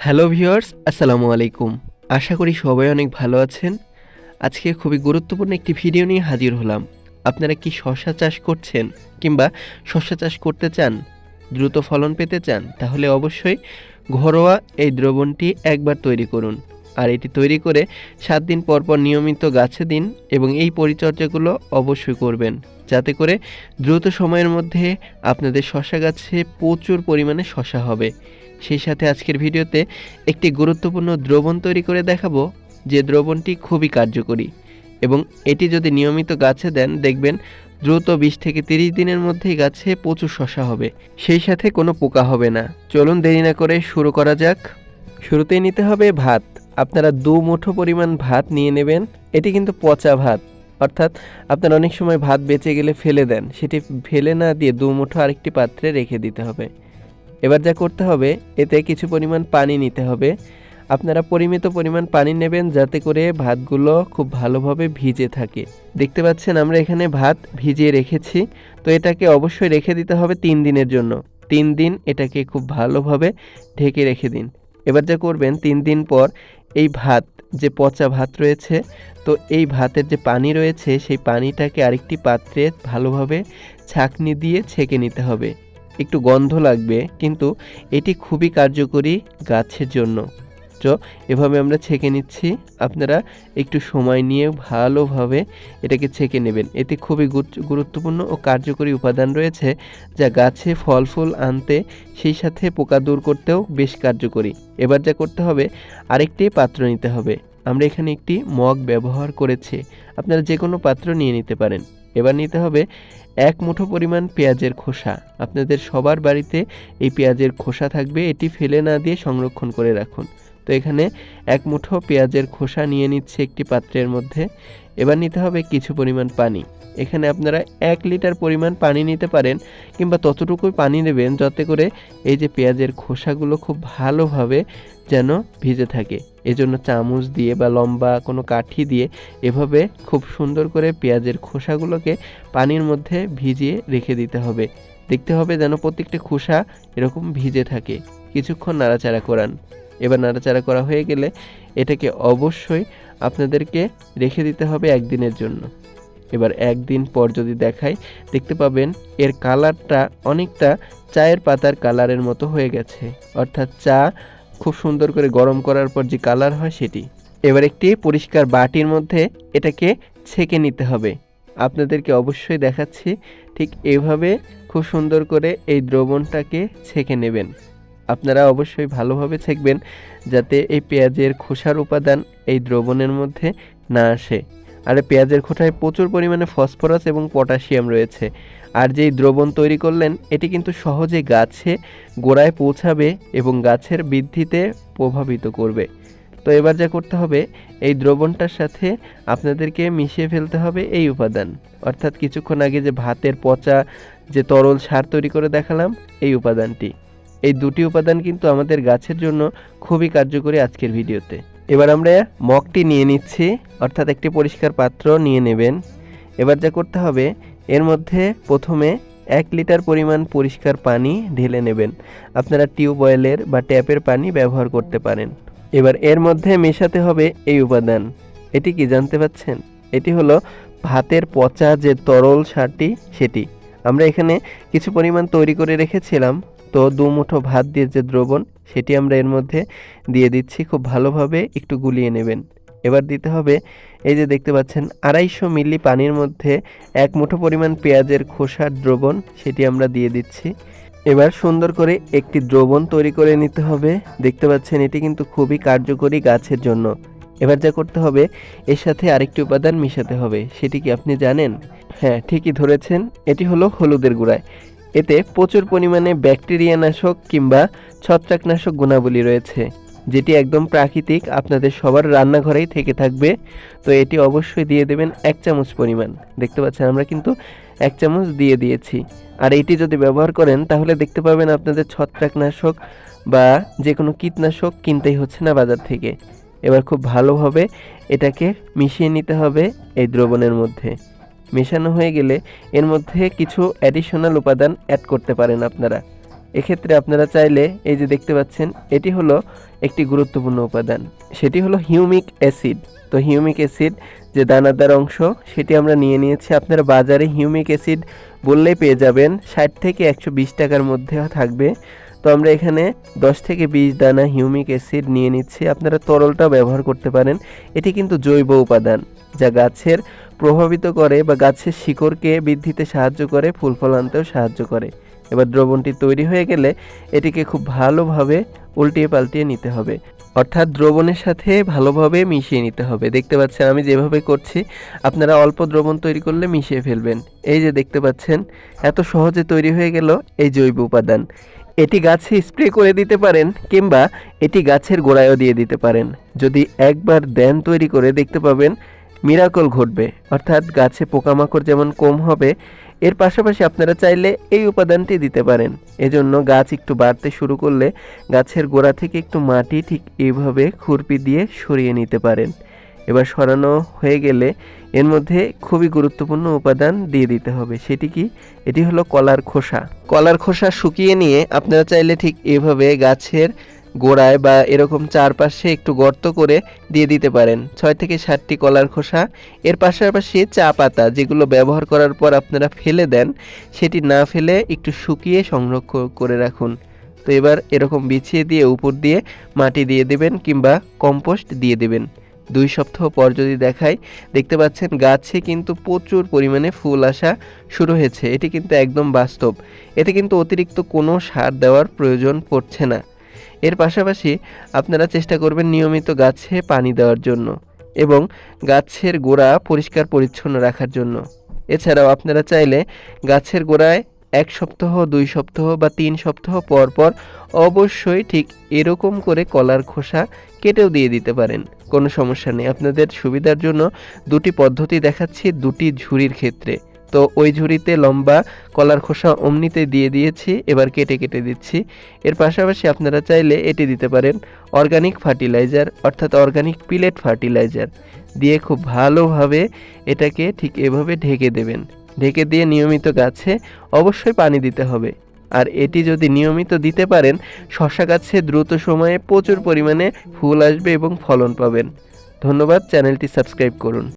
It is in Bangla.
হ্যালো ভিউয়ার্স, আসসালামু আলাইকুম। আশা করি সবাই অনেক ভালো আছেন। আজকে খুবই গুরুত্বপূর্ণ একটি ভিডিও নিয়ে হাজির হলাম। আপনারা কি শসা চাষ করছেন কিংবা শসা চাষ করতে চান, দ্রুত ফলন পেতে চান, তাহলে অবশ্যই ঘরোয়া এই দ্রবণটি একবার তৈরি করুন। আর এটি তৈরি করে 7 দিন পর পর নিয়মিত গাছে দিন এবং এই পরিচর্যাগুলো অবশ্যই করবেন, যাতে করে দ্রুত সময়ের মধ্যে আপনাদের শসা গাছে প্রচুর পরিমাণে শসা হবে। সেই সাথে আজকের ভিডিওতে একটি গুরুত্বপূর্ণ দ্রবণ তৈরি করে দেখাবো, যে দ্রবণটি খুবই কার্যকরী এবং এটি যদি নিয়মিত গাছে দেন, দেখবেন দ্রুত 20 থেকে 30 দিনের মধ্যেই গাছে প্রচুর শসা হবে, সেই সাথে কোনো পোকা হবে না। চলুন দেরি না করে শুরু করা যাক। শুরুতেই নিতে হবে ভাত। আপনারা 2 মুঠো পরিমাণ ভাত নিয়ে নেবেন। এটি কিন্তু পচা ভাত, অর্থাৎ আপনারা অনেক সময় ভাত বেঁচে গেলে ফেলে দেন, সেটি ফেলে না দিয়ে 2 মুঠো আরেকটি পাত্রে রেখে দিতে হবে। এবার যা করতে হবে, এতে কিছু পরিমাণ পানি নিতে হবে। আপনারা পরিমিত পরিমাণ পানি নেবেন, যাতে করে ভাতগুলো খুব ভালোভাবে ভিজে থাকে। দেখতে পাচ্ছেন আমরা এখানে ভাত ভিজিয়ে রেখেছি। তো এটাকে অবশ্যই রেখে দিতে হবে 3 দিনের জন্য। 3 দিন এটাকে খুব ভালোভাবে ঢেকে রেখে দিন। এবার যা করবেন, 3 দিন পর এই ভাত, যে পচা ভাত রয়েছে, তো এই ভাতের যে পানি রয়েছে, সেই পানিটাকে আরেকটি পাত্রে ভালোভাবে ছাঁকনি দিয়ে ছেঁকে নিতে হবে। একটু গন্ধ লাগবে, কিন্তু এটি খুবই কার্যকরী গাছের জন্য। তো এভাবে আমরা ছেঁকে নিচ্ছি। আপনারা একটু সময় নিয়ে ভালোভাবে এটাকে ছেঁকে নেবেন। এতে খুবই গুরুত্বপূর্ণ ও কার্যকরী উপাদান রয়েছে, যা গাছে ফল ফুল আনতে, সেই সাথে পোকা দূর করতেও বেশ কার্যকরী। এবার যা করতে হবে, আরেকটি পাত্র নিতে হবে। আমরা এখানে একটি মগ ব্যবহার করেছি, আপনারা যে কোনো পাত্র নিয়ে নিতে পারেন। এবার নিতে হবে 1 মুঠো পরিমাণ পেঁয়াজের খোসা। আপনাদের সবার বাড়িতে এই পেঁয়াজের খোসা থাকবে, এটি ফেলে না দিয়ে সংরক্ষণ করে রাখুন। তো এখানে 1 মুঠো পেঁয়াজের খোসা নিয়ে নিচ্ছে একটি পাত্রের মধ্যে। এবার নিতে হবে কিছু পরিমাণ পানি। এখানে আপনারা 1 লিটার পরিমাণ পানি নিতে পারেন, কিংবা ততটুকুই পানি নেবেন যাতে করে এই যে পেঁয়াজের খোসাগুলো খুব ভালোভাবে যেন ভিজে থাকে। এজন্য চামচ দিয়ে বা লম্বা কোনো কাঠি দিয়ে এভাবে খুব সুন্দর করে পেঁয়াজের খোসাগুলোকে পানির মধ্যে ভিজিয়ে রেখে দিতে হবে। দেখতে হবে যেন প্রত্যেকটা খোসা এরকম ভিজে থাকে। কিছুক্ষণ নাড়াচাড়া করান। এবার নাড়াচাড়া করা হয়ে গেলে এটাকে অবশ্যই আপনাদেরকে রেখে দিতে হবে 1 দিনের জন্য। এবার 1 দিন পর যদি দেখাই, দেখতে পাবেন এর কালারটা অনেকটা চায়ের পাতার কালারের মতো হয়ে গেছে, অর্থাৎ চা খুব সুন্দর করে গরম করার পর যে কালার হয় সেটি। এবার একটি পরিষ্কার বাটির মধ্যে এটাকে ছেঁকে নিতে হবে। আপনাদেরকে অবশ্যই দেখাচ্ছি, ঠিক এইভাবে খুব সুন্দর করে এই দ্রবণটাকে ছেঁকে নেবেন। আপনারা অবশ্যই ভালোভাবে ছেঁকবেন, যাতে এই পেঁয়াজের খোসার উপাদান এই দ্রবণের মধ্যে না আসে। আর পেঁয়াজের খোসায় প্রচুর পরিমাণে ফসফরাস এবং পটাশিয়াম রয়েছে। আর যেই দ্রবণ তৈরি করলেন, এটি কিন্তু সহজে গাছে গোড়ায় পৌঁছাবে এবং গাছের বৃদ্ধিতে প্রভাবিত করবে। তো এবার যা করতে হবে, এই দ্রবণটার সাথে আপনাদেরকে মিশিয়ে ফেলতে হবে এই উপাদান, অর্থাৎ কিছুক্ষণ আগে যে ভাতের পচা যে তরল সার তৈরি করে দেখালাম, এই উপাদানটি। এই 2টি উপাদান কিন্তু আমাদের গাছের জন্য খুবই কার্যকরী আজকের ভিডিওতে। এবার আমরা মগটি নিয়ে নিচ্ছি, অর্থাৎ একটি পরিষ্কার পাত্র নিয়ে নেবেন। এবার যা করতে হবে, এর মধ্যে প্রথমে 1 লিটার পরিমাণ পরিষ্কার পানি ঢেলে নেবেন। আপনারা টিউবওয়েলের বা ট্যাপের পানি ব্যবহার করতে পারেন। এবার এর মধ্যে মেশাতে হবে এই উপাদান। এটি কি জানতে পাচ্ছেন? এটি হলো ভাতের পচা যে তরল সারটি, সেটি। আমরা এখানে কিছু পরিমাণ তৈরি করে রেখেছিলাম। তো 2 মুঠো ভাত দিয়ে যে দ্রবণ, সেটি আমরা এর মধ্যে দিয়ে দিচ্ছি। খুব ভালোভাবে একটু গুলিয়ে নেবেন। এবার দিতে হবে, এই যে দেখতে পাচ্ছেন 250 মিলি পানির মধ্যে 1 মুঠো পরিমাণ পেঁয়াজের খোসার দ্রবণ, সেটি আমরা দিয়ে দিচ্ছি। এবার সুন্দর করে একটি দ্রবণ তৈরি করে নিতে হবে। দেখতে পাচ্ছেন এটি কিন্তু খুবই কার্যকরী গাছের জন্য। এবার যা করতে হবে, এর সাথে আরেকটি উপাদান মিশাতে হবে। সেটি কি আপনি জানেন? হ্যাঁ, ঠিকই ধরেছেন, এটি হলো হলুদের গুঁড়া। এতে প্রচুর পরিমাণে ব্যাকটেরিয়া নাশক কিংবা ছত্রাকনাশক গুণাবলী রয়েছে, যেটি একদম প্রাকৃতিক, আপনাদের সবার রান্নাঘরেই থেকে থাকবে। তো এটি অবশ্যই দিয়ে দেবেন 1 চামচ পরিমাণ। দেখতে পাচ্ছেন আমরা কিন্তু 1 চামচ দিয়ে দিয়েছি। আর এটি যদি ব্যবহার করেন, তাহলে দেখতে পাবেন আপনাদের ছত্রাকনাশক বা যে কোনো কীটনাশক কিনতেই হচ্ছে না বাজার থেকে। এবার খুব ভালোভাবে এটাকে মিশিয়ে নিতে হবে এই দ্রবণের মধ্যে। মেশানো হয়ে গেলে এর মধ্যে কিছু অ্যাডিশনাল উপাদান অ্যাড করতে পারেন আপনারা। এক্ষেত্রে আপনারা চাইলে এই যে দেখতে পাচ্ছেন এটি হলো একটি গুরুত্বপূর্ণ উপাদান, সেটি হলো হিউমিক অ্যাসিড। তো হিউমিক অ্যাসিড যে দানাদার অংশ সেটি আমরা নিয়ে নিয়েছি। আপনারা বাজারে হিউমিক অ্যাসিড বললেই পেয়ে যাবেন, 60 থেকে 120 টাকার মধ্যে থাকবে। তো আমরা এখানে 10 থেকে 20 দানা হিউমিক অ্যাসিড নিয়ে নিচ্ছি। আপনারা তরলটাও ব্যবহার করতে পারেন। এটি কিন্তু জৈব উপাদান যা গাছের প্রভাবিত করে বা গাছের শিকড়কে বৃদ্ধিতে সাহায্য করে, ফুল ফল আনতেও সাহায্য করে। এবার দ্রবণটি তৈরি হয়ে গেলে এটিকে খুব ভালোভাবে উল্টিয়ে পাল্টিয়ে নিতে হবে, অর্থাৎ দ্রবণের সাথে ভালোভাবে মিশিয়ে নিতে হবে। দেখতে পাচ্ছেন আমি যেভাবে করছি, আপনারা অল্প দ্রবণ তৈরি করলে মিশিয়ে ফেলবেন। এই যে দেখতে পাচ্ছেন এত সহজে তৈরি হয়ে গেল এই জৈব উপাদান। এটি গাছে স্প্রে করে দিতে পারেন কিংবা এটি গাছের গোড়ায়ও দিয়ে দিতে পারেন। যদি একবার দেন তৈরি করে, দেখতে পাবেন মিরাকল ঘটবে, অর্থাৎ গাছে পোকামাকড় যেমন কম হবে, এর পাশাপাশি আপনারা চাইলে এই উপাদানটি দিতে পারেন। এজন্য গাছ একটু বাড়তে শুরু করলে গাছের গোড়া থেকে একটু মাটি ঠিক এইভাবে খুরপি দিয়ে সরিয়ে নিতে পারেন। এবার সরানো হয়ে গেলে এর মধ্যে খুবই গুরুত্বপূর্ণ উপাদান দিয়ে দিতে হবে। সেটি কি? এটি হলো কলার খোসা। কলার খোসা শুকিয়ে নিয়ে আপনারা চাইলে ঠিক এভাবে গাছের গোড়ায় বা এরকম চারপাশে একটু গর্ত করে দিয়ে দিতে পারেন 6 থেকে 7টি কলার খোসা। এর পাশাপাশি চা পাতা যেগুলো ব্যবহার করার পর আপনারা ফেলে দেন, সেটি না ফেলে একটু শুকিয়ে সংরক্ষণ করে রাখুন। তো এবার এরকম বিছিয়ে দিয়ে উপর দিয়ে মাটি দিয়ে দেবেন কিংবা কম্পোস্ট দিয়ে দেবেন। 2 সপ্তাহ পর যদি দেখাই, দেখতে পাচ্ছেন গাছে কিন্তু প্রচুর পরিমাণে ফুল আসা শুরু হয়েছে। এটি কিন্তু একদম বাস্তব। এতে কিন্তু অতিরিক্ত কোনো সার দেওয়ার প্রয়োজন পড়ছে না। এর পাশাপাশি আপনারা চেষ্টা করবেন নিয়মিত গাছে পানি দেওয়ার জন্য এবং গাছের গোড়া পরিষ্কার পরিচ্ছন্ন রাখার জন্য। এছাড়াও আপনারা চাইলে গাছের গোড়ায় 1 সপ্তাহ, 2 সপ্তাহ বা 3 সপ্তাহ পর পর অবশ্যই ঠিক এরকম করে কলার খোসা কেটেও দিয়ে দিতে পারেন, কোনো সমস্যা নেই। আপনাদের সুবিধার জন্য 2টি পদ্ধতি দেখাচ্ছি 2টি ঝুড়ির ক্ষেত্রে। তো ওই ঝুড়িতে লম্বা কলার খোসা অমনিতে দিয়ে দিয়েছি, এবার কেটে কেটে দিচ্ছি। এর পাশাপাশি আপনারা চাইলে এটি দিতে পারেন অর্গানিক ফার্টিলাইজার, অর্থাৎ অর্গানিক পিলেট ফার্টিলাইজার দিয়ে খুব ভালোভাবে এটাকে ঠিক এভাবে ঢেকে দেবেন। ঢেকে দিয়ে নিয়মিত গাছে অবশ্যই পানি দিতে হবে। আর এটি যদি নিয়মিত দিতে পারেন, শসা গাছে দ্রুত সময়ে প্রচুর পরিমাণে ফুল আসবে এবং ফলন পাবেন। ধন্যবাদ। চ্যানেলটি সাবস্ক্রাইব করুন।